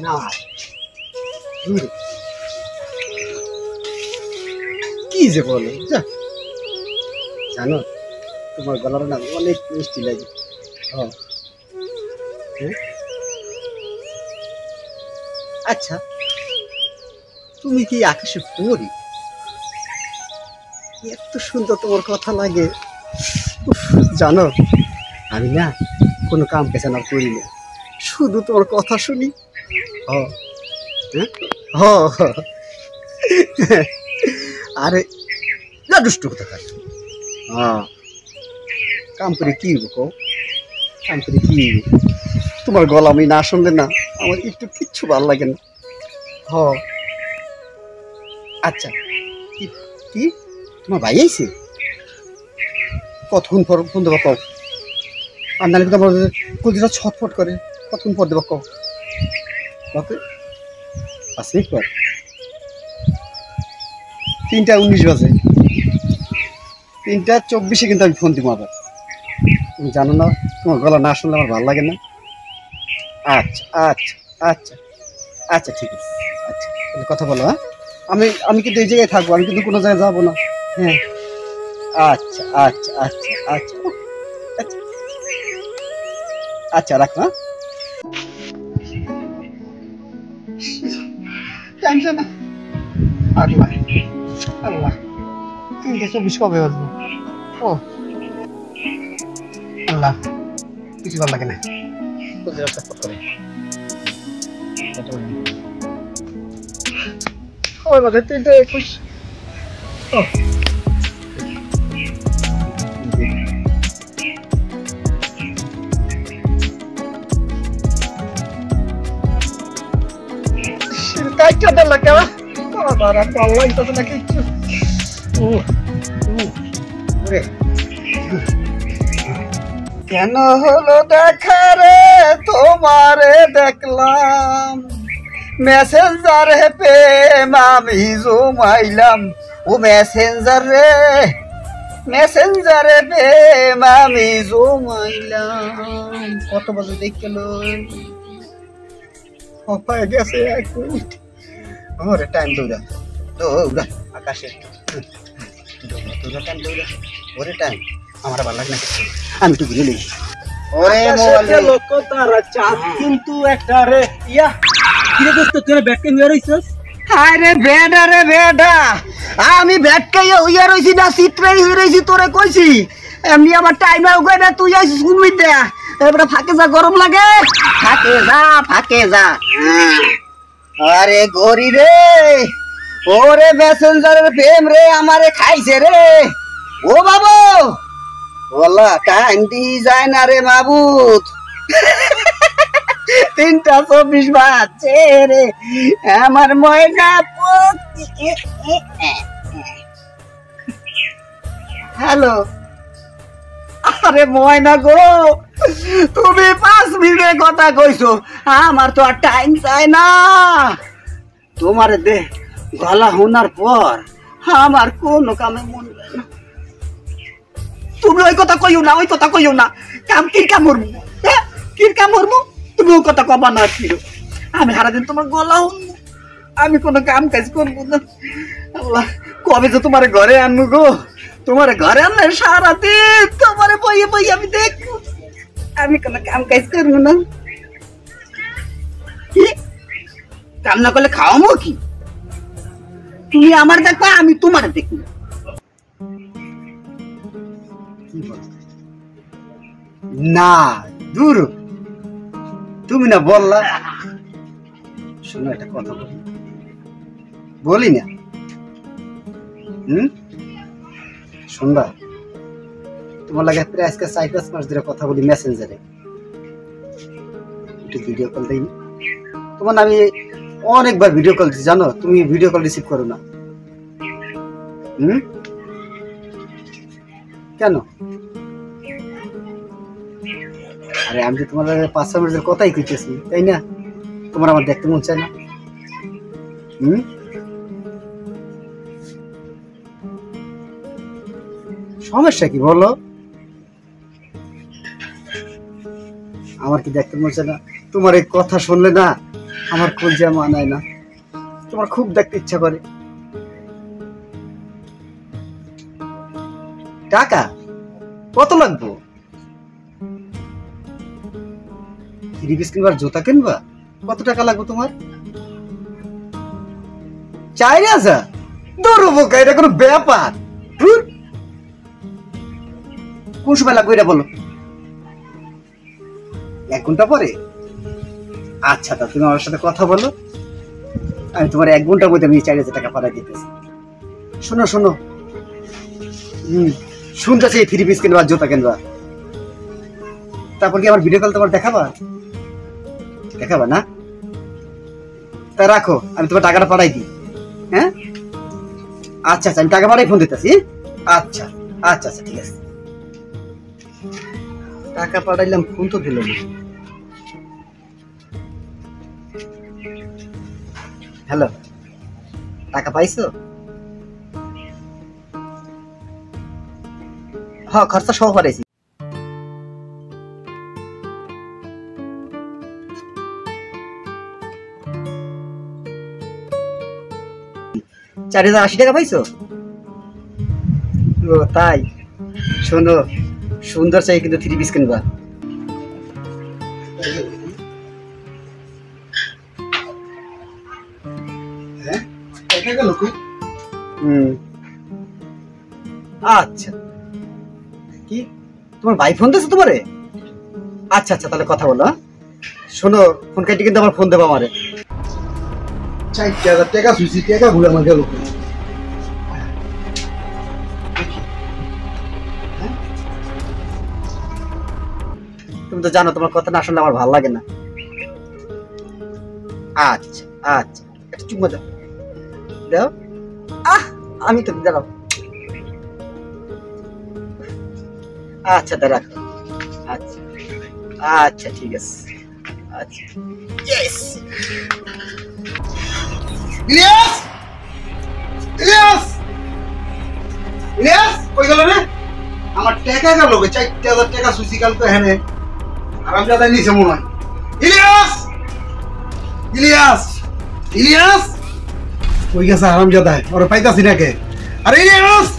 না কি যে বলো জানো তোমার গলার না অনেক মিষ্টি লাগে। আচ্ছা তুমি কি আকাশে পড়ি? এত সুন্দর তোমার কথা লাগে। জানো আমি না কোনো কাম পেছান আর করি না, শুধু তোমার কথা শুনি। আরে না দুষ্ট কথা কাম করে কি কো, কাম করে কি? তোমার গলা আমি না শুনলে না আমার একটু কিচ্ছু ভালো লাগে না। আচ্ছা কি তোমার ভাই আইছে? কতক্ষণ পর ফোন দেবো কও? আর নাহলে কিন্তু আমার কলজিটা ছটফট করে। কতক্ষণ পর দেবো কও? 5 মিনিট পর। 3টা 19 বাজে, 3টা 24-এ কিন্তু আমি ফোন দিব আবার। তুমি জানো না তোমার গলা না শুনলে আমার ভালো লাগে না। আচ্ছা আচ্ছা আচ্ছা আচ্ছা ঠিক আছে। আচ্ছা তাহলে কথা বলো। আমি কিন্তু এই জায়গায় থাকবো, আমি কিন্তু কোনো জায়গায় যাবো না। হ্যাঁ আচ্ছা আচ্ছা আচ্ছা আচ্ছা আচ্ছা আচ্ছা রাখো। টেনশন না। আল্লাহ আল্লাহ 3টা 24 কবে বাজবো? আল্লাহ কিছু ভালো লাগে না। কবে বাজে? 3টা 21। কেন হলো দেখা রে তোমারে দেখলাম, মেসেঞ্জারে প্রেম আমি জমাইলাম। ও মেসেঞ্জারে প্রেম আমি জমাইলাম। কত বাজে দেখল হয়ে গেছে 1 মিনিট। ওরে টাইম দৌড়া দৌড়া আকাশে দৌড়া টাইম দৌড়া। ওরে টাইম আমার ভালো লাগে না, আমি তো ঘুরে নেই। ওরে মোবাইলে লোক তারা চাঁদ কিন্তু একটা রে ইয়া কিরে দোস্ত তোরে ব্যাটকে হইয়া রইছস? হায় রে বেডা রে বেডা, আমি ব্যাটকে হইয়া রইছি না চিত্রাই হইয়া রইছি। তোরে কইছি এমনি আমার টাইম আউগে না, তুই আইছিস ঘুমিয়ে দে। এবারে ফাঁকে যা, গরম লাগে ফাঁকে যা। আরে গরি রে, ওরে মেসেঞ্জারের প্রেম রে আমারে খাইছে রে। ও বাবু বলা টাইম দি যায় না রে মাবুত। 3টা 24 বাজছে রে আমার ময়না। হ্যালো আরে ময়না গো, তুমি 5 মিনিটের কথা কইছো, আমার তো আর টাইম চাই না। তোমার দে গলা শোনার পর আমার কোনো কামে মন যায় না। তুমি ওই কথা কইও না, ওই কথা কইও না। কি কাম করবো? কি কাম করবো? তুমি ওই কথা কবা না। আমি সারাদিন তোমার গলা শুনবো, আমি কোনো কাম কাজ করবো না। আল্লাহ কবে যে তোমার ঘরে আনবো গো? তোমার ঘরে আনলে সারাদিন তোমার বইয়ে বইয়ে আমি দেখবো, আমি কোনো কাম কাজ করবো না। কি কাম না করলে খাওয়াবো কি? তুমি আমার দেখবা, আমি তোমার দেখবো। না দূর, তুমি না বললা। শোনো একটা কথা বলি না। শুনবা তোমার লাগে প্রায় আজকে 4-5 মাস ধরে কথা বলি মেসেঞ্জারে। একটু ভিডিও কল দেই তোমার। আমি অনেকবার ভিডিও কল দিচ্ছি জানো, তুমি ভিডিও কল রিসিভ করো না। কেন? আরে আমি তো তোমার 5-6 মিনিটের কথাই কইতেছি তাই না? তোমার আমার দেখতে মন চায় না? সমস্যা কি বলো? আমার কি দেখতে মন চায় না? তোমার এই কথা শুনলে না আমার কলজা মানায় না, তোমার খুব দেখতে ইচ্ছা করে। টাকা কত লাগবো? থ্রি পিস কিনবার জুতা কিনবা? কত টাকা লাগবে তোমার? 4000? ধরবো কা, এটা কোনো ব্যাপার? কোন সময় লাগবে এটা বলো। 1 ঘন্টা পরে? আচ্ছা, তা তুমি আমার সাথে কথা বলো, আমি তোমার 1 ঘন্টার মধ্যে আমি 4000 টাকা পাঠাই দিতেছি। শোনো শোনো, শুনতেছি থ্রি পিস কিনবা জুতা কিনবা, তারপর কি আমার ভিডিও কল তোমার দেখাবা? দেখাবা না? তা রাখো, আমি তোমার টাকাটা পাঠাই দিই। হ্যাঁ আচ্ছা আচ্ছা, আমি টাকা পাঠাই ফোন দিতেছি। আচ্ছা আচ্ছা আচ্ছা, ঠিক আছে। টাকা পাঠাইলাম, ফোন তো দিল না। হ্যালো, টাকা পাইছো? হ্যাঁ, খরচা সহ পাঠাইছি। $4080 পাইছো? ও তাই? শোনো, সুন্দর চাই কিন্তু থ্রি পিস কিনবা। আচ্ছা, কি তোমার ভাই ফোন দিয়েছে তোমারে? আচ্ছা আচ্ছা, তাহলে কথা বলো। শোনো, ফোন কাটি কিন্তু আমার ফোন দেবো আমারে। 4000 টাকা সুইসি টাকা ঘুরে আমার গেল। তুমি তো জানো তোমার কথা না শুনলে আমার ভালো লাগে না। আচ্ছা আচ্ছা, একটা চুম্মা দাও। দাও। আমি তো দাঁড়াও। আচ্ছা দাঁড়া। আচ্ছা আচ্ছা, ঠিক আছে। আচ্ছা, ইয়েস। ইলিয়াস, ইলিয়াস, ইলিয়াস কই গেল রে? আমার টাকা গেল, 4000 টাকা সুইসি কাল তো হেনে আরামজাদা নিছে মনে হয়। ইলিয়াস, ইলিয়াস, ইলিয়াস কই গেছে আরামজাদা? ওরে পাইতাছি না কে? আরে ইলিয়াস,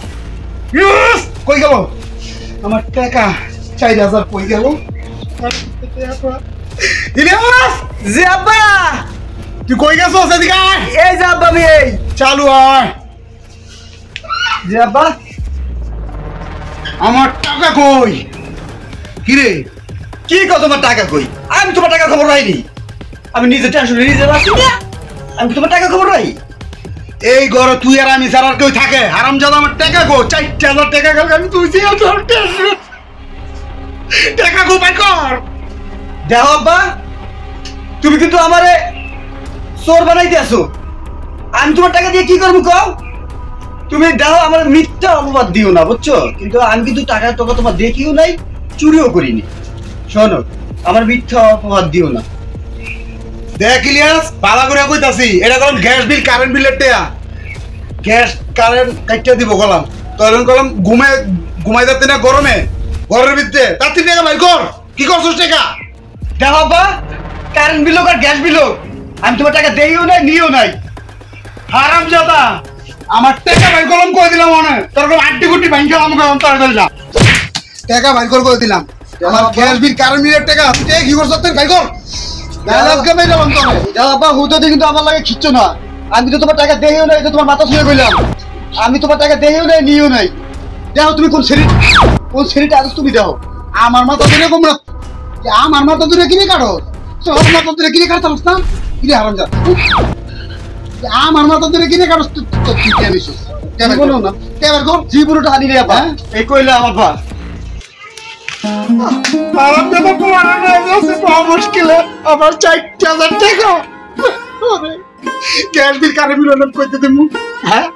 ইলিয়াস কই গেল? আমার টাকা 4000 কই গেল? ইলিয়াস, জি আব্বা। তুই কই গেছস? এদিকে আয়। এই যে আব্বা, আমি এই চালু আয়। জি আব্বা। আমার টাকা কই? কি রে, কি কও তোমার টাকা কই? আমি তোমার টাকা খবর রাইনি, আমি নিজে টেনশন নিজে রাখি না। আমি তোমার টাকা খবর রাই? এই ঘরে তুই আর আমি ছাড়া আর কেউ থাকে? হারামজাদা, আমার টাকা কো? 4000 টাকা গেল, আমি তুই টাকা কো বাই কর। দেখো আব্বা, তুমি কিন্তু আমারে চোর বানাইতে আসো। আমি তোমার টাকা দিয়ে কি করবো কও? তুমি দেখো, আমার মিথ্যা অপবাদ দিও না, বুঝছো? কিন্তু আমি কিন্তু টাকা টাকা তোমার দেখিও নাই, চুরিও করিনি। শোনো, আমার মিথ্যা অপবাদ দিও না। দেখ ইলিয়াস, ভালো করে কইতাছি, এটা কলম গ্যাস বিল কারেন্ট বিলের টাকা। গ্যাস কারেন্ট কাইটা দিব কলম, তখন কলম ঘুমাই যাতে না গরমে, ঘরের ভিতরে তার 3 টাকা ভাই কর। কি করছিস টাকা? দেখো বাবা, কারেন্ট বিল আর গ্যাস বিল আমি তোমার টাকা দেইও নাই, নিও নাই। হারামজাদা, আমার টাকা ভাই কলম করে দিলাম, মনে তোর কলম 8 কোটি ভাই গেলাম, কলম তার দিলাম টাকা ভাই করে দিলাম। আমার গ্যাস বিল কারেন্ট বিলের টাকা তুই কি করছিস? তুই ভাই কর। কিন্তু আমার লাগে খিচ্ছ না। আমি তো তোমার টাকা দেইও নাই, তোমার মাথা ছুঁয়ে গেলাম। আমি তোমার টাকা দেইও নাই, নিও নাই। দেখো তুমি কোন শ্রেণীটা আজ তুমি দেখো। আমার মাথা ধরে কমরা, আমার মাথা ধরে কিনে কাটো, তোর মাথা ধরে কিনে কাটতাম না কিনে হারাম যা। আমার মাথা ধরে কিনে কাটো তুই কে নিছিস? কেন বলো না? কেবার কর জীবনটা হানি রে বাবা। এই কইলা আমার বাবা। আমার তো পুরানো আছে, বড় মুশকিলে আমার 4000 টাকা। আরে গ্যাস বিল কারে মিলন কইতে দেমু? হ্যাঁ,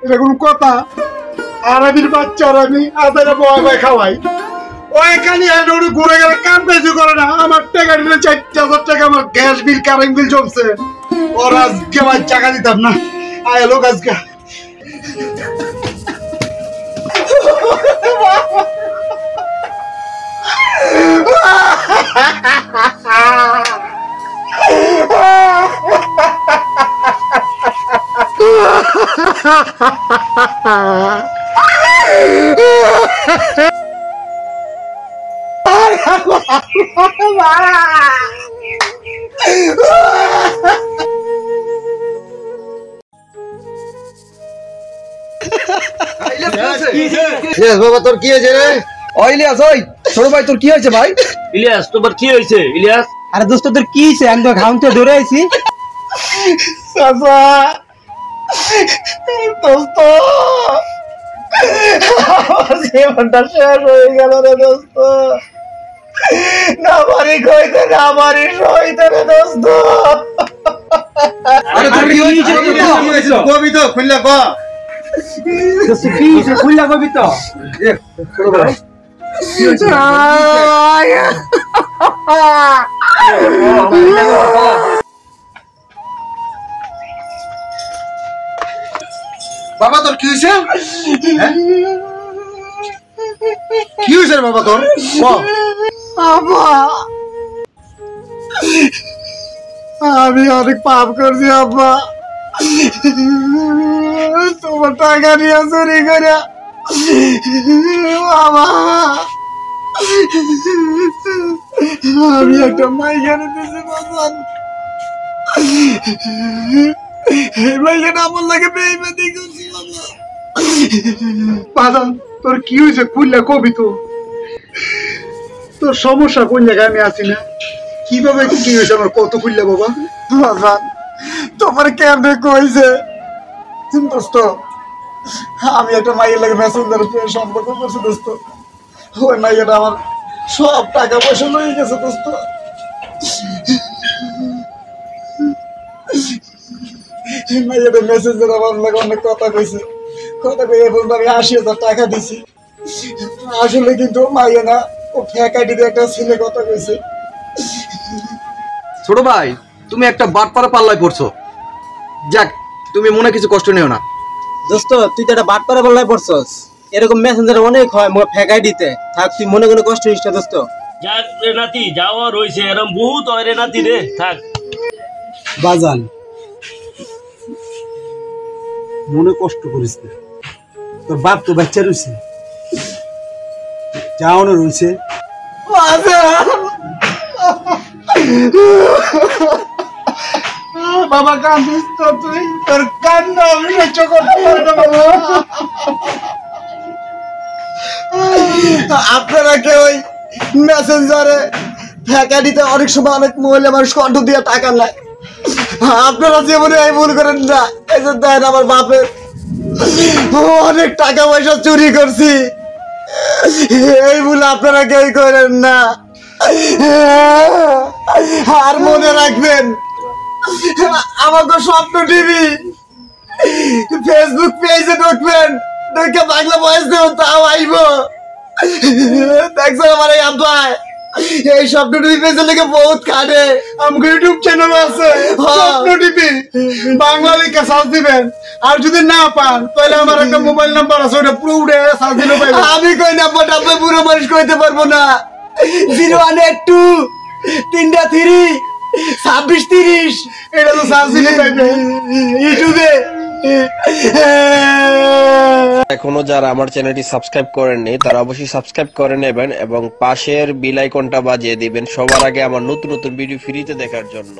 এটা কোন কথা? আরামির বাচ্চার আমি আদারে বয় বয় খাওয়াই, ওই খালি এনে ঘুরে গেলে কাম বেশি করে না। আমার টাকা দিলে 4000 টাকা, আমার গ্যাস বিল কারেন্ট বিল জমছে। ওর আজকে ভাই টাকা দিতাম না, আয় লোক আজকে। বাবা তোর কি হয়েছে রে? ইলিয়াস ওই ছোট ভাই তোর কি হয়েছে ভাই? ইলিয়াস তোমার কি হয়েছে ইলিয়াস? আরে দোস্ত তোর কি হয়েছে? আমি তো ঘাউনতে ধরে আইছি। চাচা দোস্ত আমার জীবনটা শেষ হয়ে গেল রে দোস্ত। না বাড়ি কইতে না বাড়ি সইতে রে দোস্ত। আরে তোর কি হয়েছে? কবি তো খুললা ক দোস্ত কি হয়েছে? খুললা কবি তো। ছোট ভাই বাবা তোর কি হয়েছে? কি হয়েছে রে বাবা তোর? আমি অনেক পাপ করছি আব্বা। তোমার টাকা নিয়ে চুরি করে বাবা আমি একটা মাইখানে দিয়েছি বাজান। মাইখানে আমার লাগে বেইমানি করছি বাবা। বাজান তোর কি হয়েছে? খুললে কবি তো। তোর সমস্যা কোন জায়গায়? আমি আছি না। কিভাবে কি হয়েছে আমার কত খুললে বাবা? বাজান তোমার কেমনে কইছে দোস্ত? আমি একটা মাইয়ের লাগে মেসেঞ্জার সম্পর্ক করছি দোস্ত। ওই মাইয়াটা আমার সব টাকা পয়সা লয়ে গেছে দোস্ত। মাইয়াটা মেসেঞ্জার আমার লাগে অনেক কথা কইছে। কথা কই এখন আমি ৮০,০০০ টাকা দিছি। আসলে কিন্তু মাইয়া না, ও ফেক আইডিতে একটা ছেলে কথা কইছে। ছোট ভাই তুমি একটা বাটপাড়া পাল্লায় পড়ছো। যাক তুমি মনে কিছু কষ্ট নিও না। দোস্ত তুই তো একটা বাটপাড়া পাল্লায় পড়ছস। এরকম মেসেঞ্জার অনেক হয় ফেক আইডিতে। থাক তুই মনে কোনো কষ্ট নিস না দোস্ত। যাক রে নাতি যাওয়া রয়েছে এরম বহুত হয় রে নাতি রে থাক। বাজান মনে কষ্ট করিস না, তোর বাপ তো বাচ্চা রয়েছে, যাওয়ানো রয়েছে। বাবা কান্দিস তো তুই, তোর কান্না আমি সহ্য করতে পারবো না বাবা। আপনারা কেউ মেসেঞ্জারে ফেকা দিতে অনেক সময় অনেক মহিলা মানুষ কণ্ঠ দিয়ে টাকা নেয়। আপনারা জীবনে এই ভুল করেন না। এই যে দেন আমার বাপের অনেক টাকা পয়সা চুরি করছি, এই ভুল আপনারা কেউ করেন না। আর মনে রাখবেন আমাকে স্বপ্ন টিভি ফেসবুক পেজে ঢুকবেন, ঢুকে বাংলা ভয়েস দেবেন, তাও আইব। দেখছেন আমার এই আব্বাই এই স্বপ্ন টিভি পেজে লেগে বহুত খাটে। আমাকে ইউটিউব চ্যানেল আছে স্বপ্ন টিভি, বাংলা লিখে সার্চ দিবেন। আর যদি না পান তাহলে আমার একটা মোবাইল নাম্বার আছে, ওটা পুরো উঠে সার্চ দিলে পাইবেন। আমি কই নাম্বারটা আপনি পুরো মানুষ কইতে পারবো না। 0182 3 2630 এটা তো সার্চ দিলে পাইবেন ইউটিউবে। এখনো যারা আমার চ্যানেলটি সাবস্ক্রাইব করেননি তারা অবশ্যই সাবস্ক্রাইব করে নেবেন এবং পাশের বেল আইকনটা বাজিয়ে দিবেন সবার আগে আমার নতুন নতুন ভিডিও ফ্রিতে দেখার জন্য।